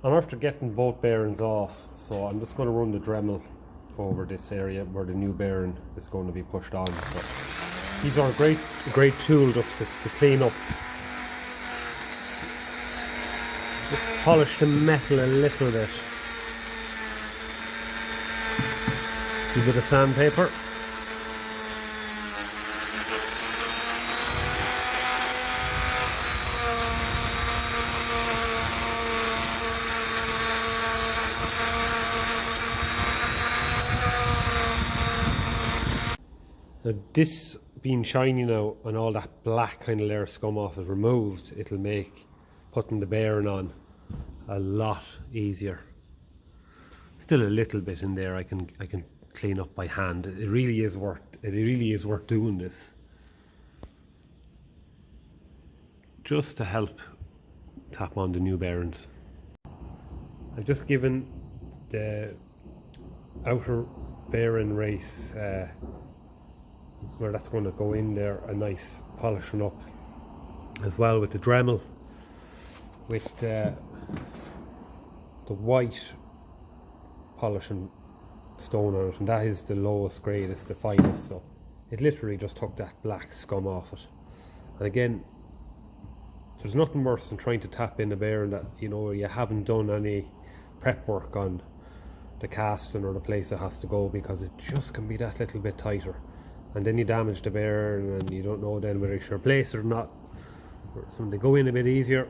I'm after getting both bearings off, so I'm just going to run the Dremel over this area where the new bearing is going to be pushed on. So these are a great tool just to clean up. Just polish the metal a little bit. A bit of sandpaper. Now this being shiny now and all that black kind of layer of scum off is removed, it'll make putting the bearing on a lot easier. Still a little bit in there I can clean up by hand. It really is worth doing this. Just to help tap on the new bearings. I've just given the outer bearing race where that's going to go in there a nice polishing up as well with the Dremel, with the white polishing stone on it, and that is the lowest grade, it's the finest, so it literally just took that black scum off it. And again, there's nothing worse than trying to tap in a bearing that you haven't done any prep work on the casting or the place it has to go, because it just can be that little bit tighter, and then you damage the bearing and you don't know then whether you should replace it or not. So when they go in a bit easier,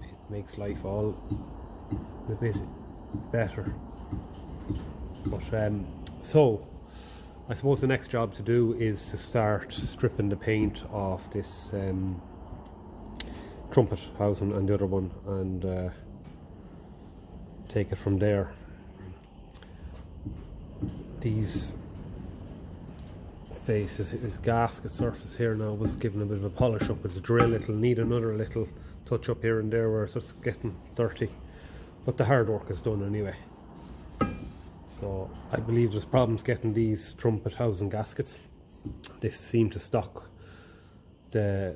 it makes life all a bit better. But so I suppose the next job to do is to start stripping the paint off this trumpet housing and the other one, and take it from there. These faces, his gasket surface here now was given a bit of a polish up with the drill. It'll need another little touch up here and there where it's just getting dirty, but the hard work is done anyway. So I believe there's problems getting these trumpet housing gaskets. They seem to stock the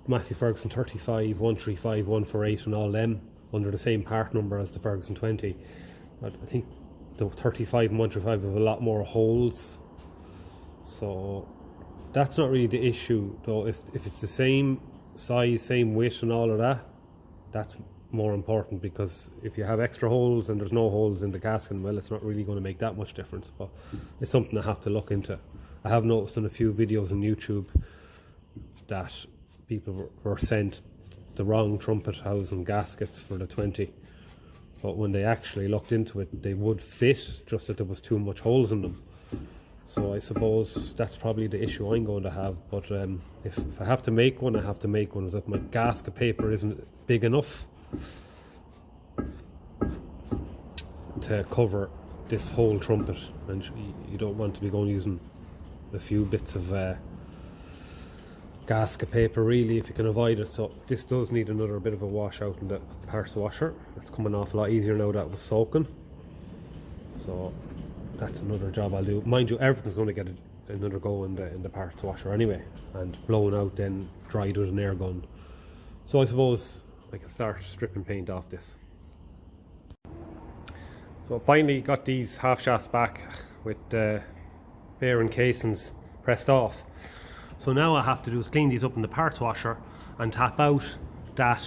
Massey Ferguson 35, 135, 148 and all them under the same part number as the Ferguson 20. I think the 35 and 135 have a lot more holes, so that's not really the issue though. If it's the same size, same width and all of that, that's more important, because if you have extra holes and there's no holes in the casting, well, it's not really going to make that much difference, but it's something I have to look into. I have noticed in a few videos on YouTube that people were sent the wrong trumpet housing gaskets for the 20, but when they actually looked into it, they would fit, just that there was too much holes in them. So I suppose that's probably the issue I'm going to have. But if I have to make one, I have to make one. As if my gasket paper isn't big enough to cover this whole trumpet, and you don't want to be going using a few bits of gasket paper really if you can avoid it. So this does need another bit of a wash out in the parts washer. It's coming off a lot easier now that it was soaking, so that's another job I'll do. Mind you, everything's going to get another go in the parts washer anyway, and blown out then dried with an air gun. So I suppose I can start stripping paint off this. So finally got these half shafts back with the bearing casings pressed off. So now I have to do is clean these up in the parts washer and tap out that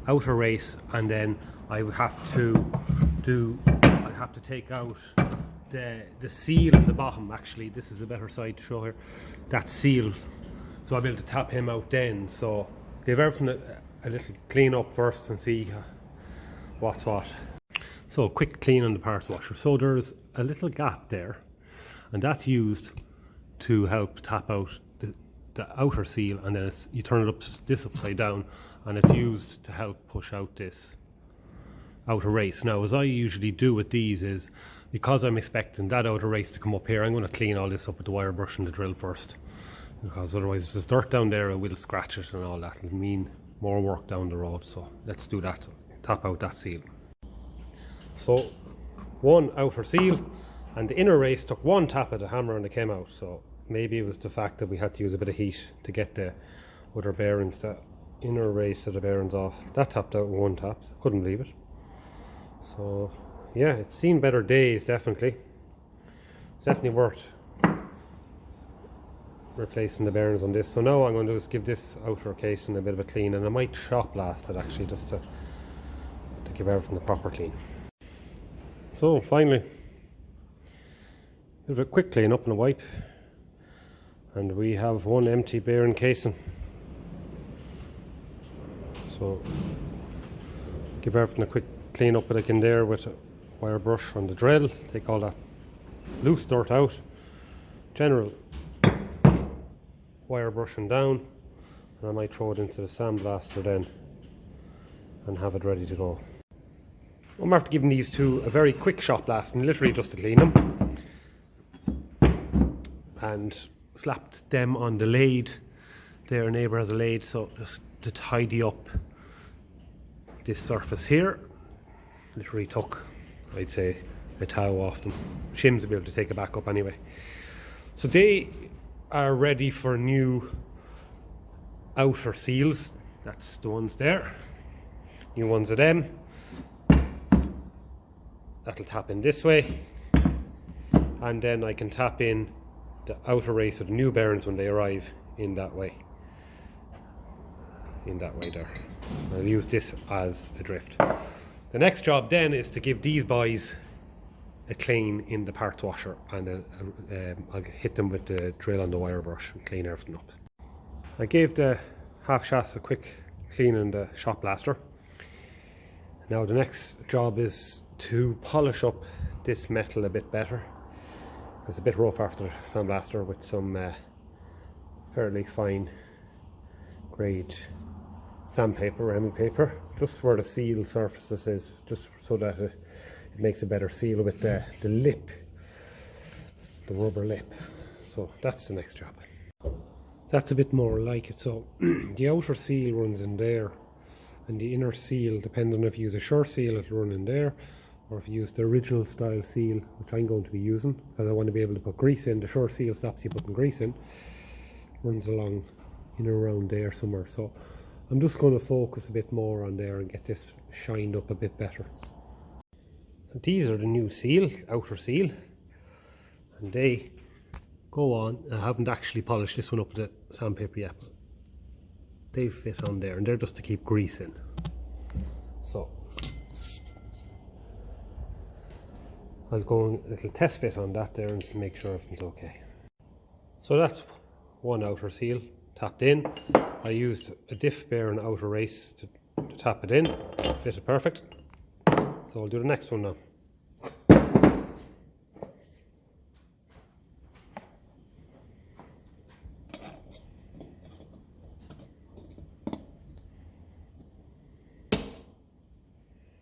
outer race, and then I have to take out the seal at the bottom. Actually, this is a better side to show here. That seal, so I'll be able to tap him out then. So give everything a little clean up first and see what's what. So a quick clean on the parts washer. So there's a little gap there, and that's used to help tap out the outer seal, and then you turn it this upside down, and it's used to help push out this outer race. Now, as I usually do with these is, because I'm expecting that outer race to come up here, I'm going to clean all this up with the wire brush and the drill first, because otherwise if there's dirt down there, it will scratch it and all that. It'll mean more work down the road. So let's do that, tap out that seal. So one outer seal, and the inner race took one tap of the hammer and it came out. So maybe it was the fact that we had to use a bit of heat to get the other bearings to inner race of the bearings off. That tapped out in one tap, couldn't believe it. So yeah, it's seen better days, definitely. It's definitely worth replacing the bearings on this. So now I'm going to just give this outer casing a bit of a clean, and I might shop blast it actually, just to give everything a proper clean. So finally, a bit of a quick clean up and a wipe, and we have one empty bearing casing. So give everything a quick clean up that I can there with a wire brush on the drill, take all that loose dirt out, general wire brushing down, and I might throw it into the sandblaster then and have it ready to go. I'm after giving these two a very quick shop blasting, literally just to clean them, and slapped them on the lathe. Their neighbour has a lathe, so just to tidy up this surface here. Literally took, I'd say, a towel off them. Shims will be able to take it back up anyway. So they are ready for new outer seals. That's the ones there. New ones of them. That'll tap in this way, and then I can tap in the outer race of the new bearings when they arrive in that way. In that way there. I'll use this as a drift. The next job then is to give these boys a clean in the parts washer, and I'll hit them with the drill on the wire brush and clean everything up. I gave the half shafts a quick clean in the shop blaster. Now the next job is to polish up this metal a bit better. It's a bit rough after the sandblaster, with some fairly fine grade sandpaper, Remy paper, just where the seal surfaces is, just so that it makes a better seal with the lip, the rubber lip. So that's the next job. That's a bit more like it. So the outer seal runs in there, and the inner seal, depending on if you use a sure seal, it'll run in there, or if you use the original style seal, which I'm going to be using because I want to be able to put grease in. The sure seal stops you putting grease in, runs along in and around there somewhere. So I'm just going to focus a bit more on there and get this shined up a bit better. And these are the new seal, outer seal, and they go on. I haven't actually polished this one up with the sandpaper yet, but they fit on there, and they're just to keep grease in. So I'll go a little test fit on that there and make sure everything's okay. So that's one outer seal tapped in. I used a Diff outer race to tap it in, fit it perfect. So I'll do the next one now.